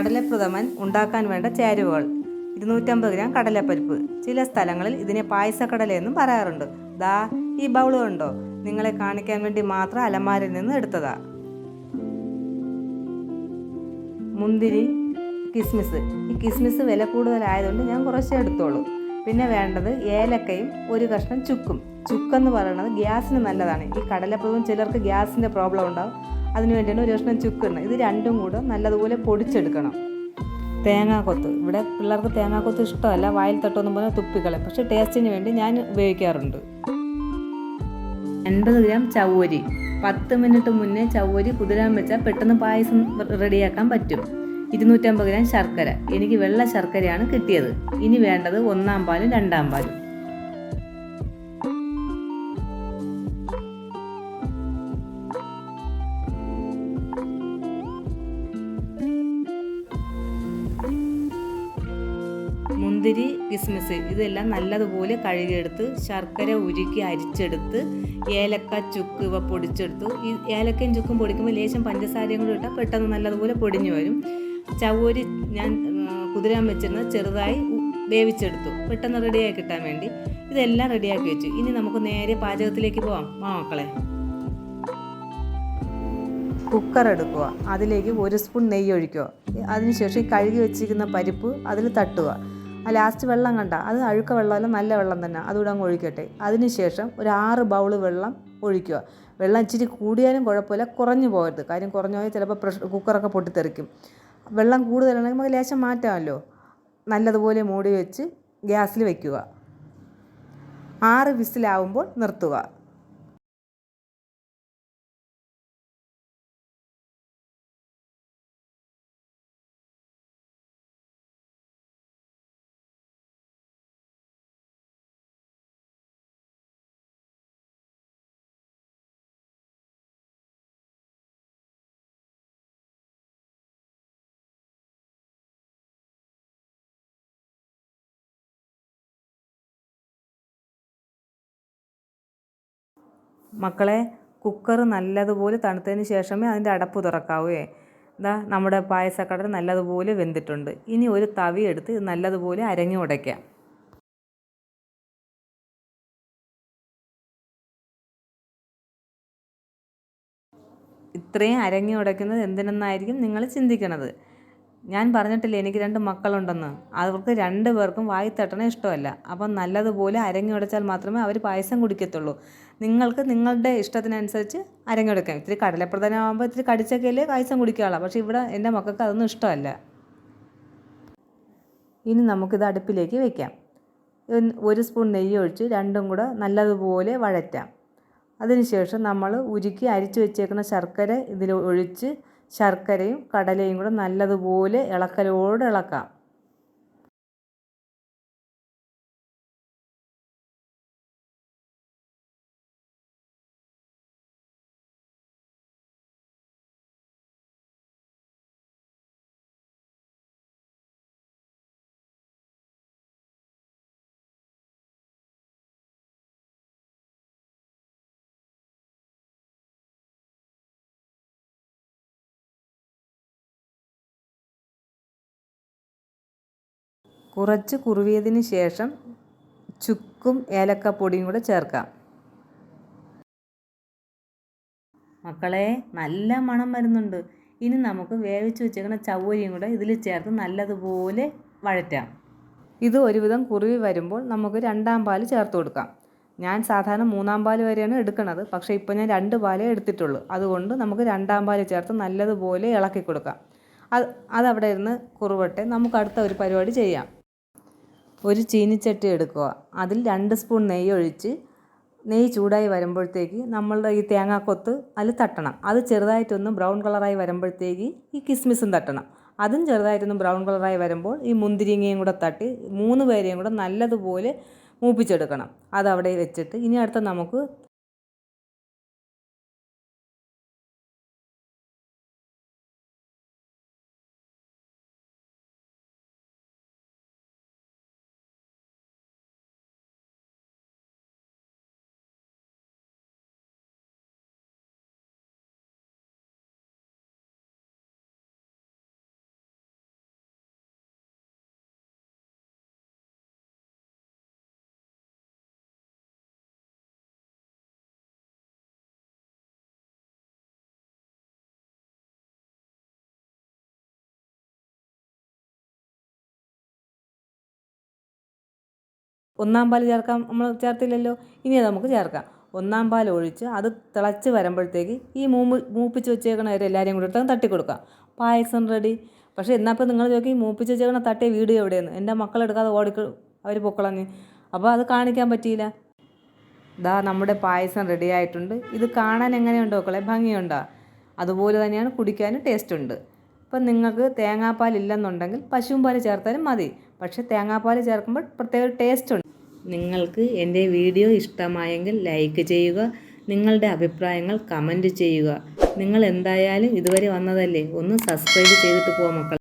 കടലപ്രഥമൻ ഉണ്ടാക്കാൻ വേണ്ട ചേരുവകൾ: 250 ഗ്രാം കടലപ്പരിപ്പ്. ചില സ്ഥലങ്ങളിൽ ഇതിനെ പായസക്കടല എന്നും പറയാറുണ്ട്. ദാ ഈ ബൗൾ കണ്ടോ, നിങ്ങളെ കാണിക്കാൻ വേണ്ടി മാത്രം അലമാരയിൽ നിന്ന് എടുത്തതാ. മുന്തിരി, കിസ്മിസ്. ഈ കിസ്മിസ് വില കൂടുതലായതുകൊണ്ട് ഞാൻ കുറച്ചേ എടുത്തോളൂ. പിന്നെ വേണ്ടത് ഏലക്കയും ഒരു കഷ്ണം ചുക്കും. ചുക്കെന്ന് പറയുന്നത് ഗ്യാസിന് നല്ലതാണ്. ഈ കടലപ്രഥമൻ ചിലർക്ക് ഗ്യാസിൻ്റെ പ്രോബ്ലം ഉണ്ടാവും, അതിന് വേണ്ടിയാണ് ഒരു കഷ്ണം ചുക്കുണ്ട്. ഇത് രണ്ടും കൂടെ നല്ലതുപോലെ പൊടിച്ചെടുക്കണം. തേങ്ങാക്കൊത്ത്. ഇവിടെ പിള്ളേർക്ക് തേങ്ങാക്കൊത്ത് ഇഷ്ടമല്ല, വായിൽ തട്ടൊന്നും പറഞ്ഞാൽ തുപ്പിക്കളയും. പക്ഷേ ടേസ്റ്റിന് വേണ്ടി ഞാൻ ഉപയോഗിക്കാറുണ്ട്. 50 ഗ്രാം ചവ്വരി. 10 മിനിറ്റ് മുന്നേ ചവ്വരി കുതിരാൻ വെച്ചാൽ പെട്ടെന്ന് പായസം റെഡിയാക്കാൻ പറ്റും. 250 ഗ്രാം ശർക്കര. എനിക്ക് വെള്ള ശർക്കരയാണ് കിട്ടിയത്. ഇനി വേണ്ടത് 1-ാം പാലും 2-ാം പാലും. മുന്തിരി, കിസ്മിസ് ഇതെല്ലാം നല്ലതുപോലെ കഴുകിയെടുത്ത് ശർക്കര ഉരുക്കി അരിച്ചെടുത്ത് ഏലക്ക, ചുക്ക് ഇവ പൊടിച്ചെടുത്തു. ഈ ഏലക്കയും ചുക്കും പൊടിക്കുമ്പോൾ ലേശം പഞ്ചസാരയും കൂടി ഇട്ടാൽ പെട്ടെന്ന് നല്ലതുപോലെ പൊടിഞ്ഞു വരും. ചവ്വരി ഞാൻ കുതിരാൻ വെച്ചിരുന്നത് ചെറുതായി വേവിച്ചെടുത്തു, പെട്ടെന്ന് റെഡിയാക്കി കിട്ടാൻ വേണ്ടി. ഇതെല്ലാം റെഡിയാക്കി വെച്ചു. ഇനി നമുക്ക് നേരെ പാചകത്തിലേക്ക് പോവാം. മക്കളെ, കുക്കർ എടുക്കുക. അതിലേക്ക് 1 സ്പൂൺ നെയ്യ് ഒഴിക്കുക. അതിനുശേഷം കഴുകി വെച്ചിരിക്കുന്ന പരിപ്പ് അതിൽ തട്ടുക. ലാസ്റ്റ് വെള്ളം കണ്ട അത് അഴുക്ക വെള്ളമല്ല, നല്ല വെള്ളം തന്നെ, അതുകൂടെ അങ്ങ് ഒഴിക്കട്ടെ. അതിനുശേഷം ഒരു 6 ബൗൾ വെള്ളം ഒഴിക്കുക. വെള്ളം ഇച്ചിരി കൂടിയാലും കുഴപ്പമില്ല, കുറഞ്ഞു പോകരുത്. കാര്യം കുറഞ്ഞു പോയാൽ ചിലപ്പോൾ കുക്കറൊക്കെ പൊട്ടിത്തെറിക്കും. വെള്ളം കൂടുതലാണെങ്കിൽ നമുക്ക് ലേശം മാറ്റാമല്ലോ. നല്ലതുപോലെ മൂടി വെച്ച് ഗ്യാസിൽ വയ്ക്കുക. 6 വിസിലാവുമ്പോൾ നിർത്തുക. മക്കളെ, കുക്കർ നല്ലതുപോലെ തണുത്തതിന് ശേഷമേ അതിൻ്റെ അടപ്പ് തുറക്കാവേ. ഇതാ നമ്മുടെ പായസക്കടല നല്ലതുപോലെ വെന്തിട്ടുണ്ട്. ഇനി ഒരു തവി എടുത്ത് നല്ലതുപോലെ അരങ്ങി ഉടയ്ക്കാം. ഇത്രയും അരങ്ങി ഉടയ്ക്കുന്നത് എന്തിനെന്നായിരിക്കും നിങ്ങൾ ചിന്തിക്കണത്. ഞാൻ പറഞ്ഞിട്ടില്ലേ എനിക്ക് 2 മക്കളുണ്ടെന്ന്. അവർക്ക് 2 പേർക്കും വായി തട്ടണ ഇഷ്ടമല്ല. അപ്പം നല്ലതുപോലെ അരങ്ങി ഉടച്ചാൽ മാത്രമേ അവർ പായസം കുടിക്കത്തുള്ളൂ. നിങ്ങൾക്ക് നിങ്ങളുടെ ഇഷ്ടത്തിനനുസരിച്ച് അരങ്ങി ഉടയ്ക്കാം. ഇത്തിരി കടലപ്രധാനമാകുമ്പോൾ ഇത്തിരി കടിച്ചൊക്കെയല്ലേ പായസം കുടിക്കാനുള്ള. പക്ഷേ ഇവിടെ എൻ്റെ മക്കൾക്ക് അതൊന്നും ഇഷ്ടമല്ല. ഇനി നമുക്കിത് അടുപ്പിലേക്ക് വയ്ക്കാം. 1 സ്പൂൺ നെയ്യ് ഒഴിച്ച് രണ്ടും കൂടെ നല്ലതുപോലെ വഴറ്റാം. അതിനുശേഷം നമ്മൾ ഉരുക്കി അരിച്ചു വെച്ചേക്കുന്ന ശർക്കര ഇതിൽ ഒഴിച്ച് ശർക്കരയും കടലയും കൂടെ നല്ലതുപോലെ ഇളക്കലോടെ ഇളക്കാം. കുറച്ച് കുറുവിയതിന് ശേഷം ചുക്കും ഏലക്കപ്പൊടിയും കൂടെ ചേർക്കാം. മക്കളെ, നല്ല മണം വരുന്നുണ്ട്. ഇനി നമുക്ക് വേവിച്ച് വെച്ചേക്കുന്ന ചവ്വരിയും കൂടെ ഇതിൽ ചേർത്ത് നല്ലതുപോലെ വഴറ്റാം. ഇത് ഒരുവിധം കുറുവി വരുമ്പോൾ നമുക്ക് 2-ാം പാൽ ചേർത്ത് കൊടുക്കാം. ഞാൻ സാധാരണ 3-ാം പാൽ വരെയാണ് എടുക്കുന്നത്. പക്ഷേ ഇപ്പോൾ ഞാൻ 2 പാലേ എടുത്തിട്ടുള്ളൂ. അതുകൊണ്ട് നമുക്ക് 2-ാം പാൽ ചേർത്ത് നല്ലതുപോലെ ഇളക്കി കൊടുക്കാം. അതവിടെ ഇരുന്ന് കുറുവട്ടെ. നമുക്ക് അടുത്ത ഒരു പരിപാടി ചെയ്യാം. ഒരു ചീനിച്ചട്ടി എടുക്കുക. അതിൽ 2 സ്പൂൺ നെയ്യ് ഒഴിച്ച് നെയ്യ് ചൂടായി വരുമ്പോഴത്തേക്ക് നമ്മളുടെ ഈ തേങ്ങാക്കൊത്ത് അതിൽ തട്ടണം. അത് ചെറുതായിട്ടൊന്ന് ബ്രൗൺ കളറായി വരുമ്പോഴത്തേക്ക് ഈ കിസ്മിസും തട്ടണം. അതും ചെറുതായിട്ടൊന്ന് ബ്രൗൺ കളറായി വരുമ്പോൾ ഈ മുന്തിരിങ്ങയും കൂടെ തട്ടി 3 പേരെയും കൂടെ നല്ലതുപോലെ മൂപ്പിച്ചെടുക്കണം. അതവിടെ വെച്ചിട്ട് ഇനി അടുത്ത നമുക്ക് ഒന്നാം പാൽ ചേർക്കാൻ നമ്മൾ ചേർത്തില്ലല്ലോ, ഇനി അത് നമുക്ക് ചേർക്കാം. ഒന്നാം പാൽ ഒഴിച്ച് അത് തിളച്ച് വരുമ്പോഴത്തേക്ക് ഈ മൂപ്പിച്ച് വെച്ചേക്കണവരെ എല്ലാവരെയും കൂടി എടുത്ത് തട്ടിക്കൊടുക്കാം. പായസം റെഡി. പക്ഷേ എന്നപ്പോൾ നിങ്ങൾ ചോദിക്കും മൂപ്പിച്ച് വെച്ചേക്കണ തട്ടിയ വീഡിയോ എവിടെയെന്ന്. എൻ്റെ മക്കളെടുക്കാതെ അവർ പൊക്കളഞ്ഞ്, അപ്പോൾ അത് കാണിക്കാൻ പറ്റിയില്ല. ഇതാ നമ്മുടെ പായസം റെഡി ആയിട്ടുണ്ട്. ഇത് കാണാൻ എങ്ങനെയുണ്ടോ മക്കളെ, ഭംഗിയുണ്ടോ? അതുപോലെ തന്നെയാണ് കുടിക്കാനും ടേസ്റ്റ് ഉണ്ട്. ഇപ്പം നിങ്ങൾക്ക് തേങ്ങാപ്പാൽ ഇല്ലെന്നുണ്ടെങ്കിൽ പശുവും പാൽ ചേർത്താലും മതി. പക്ഷേ തേങ്ങാപ്പാൽ ചേർക്കുമ്പോൾ പ്രത്യേക ടേസ്റ്റ് ഉണ്ട്. നിങ്ങൾക്ക് എൻ്റെ വീഡിയോ ഇഷ്ടമായെങ്കിൽ ലൈക്ക് ചെയ്യുക, നിങ്ങളുടെ അഭിപ്രായങ്ങൾ കമൻറ്റ് ചെയ്യുക. നിങ്ങൾ എന്തായാലും ഇതുവരെ വന്നതല്ലേ, ഒന്ന് സബ്സ്ക്രൈബ് ചെയ്തിട്ട് പോകാം മക്കൾ.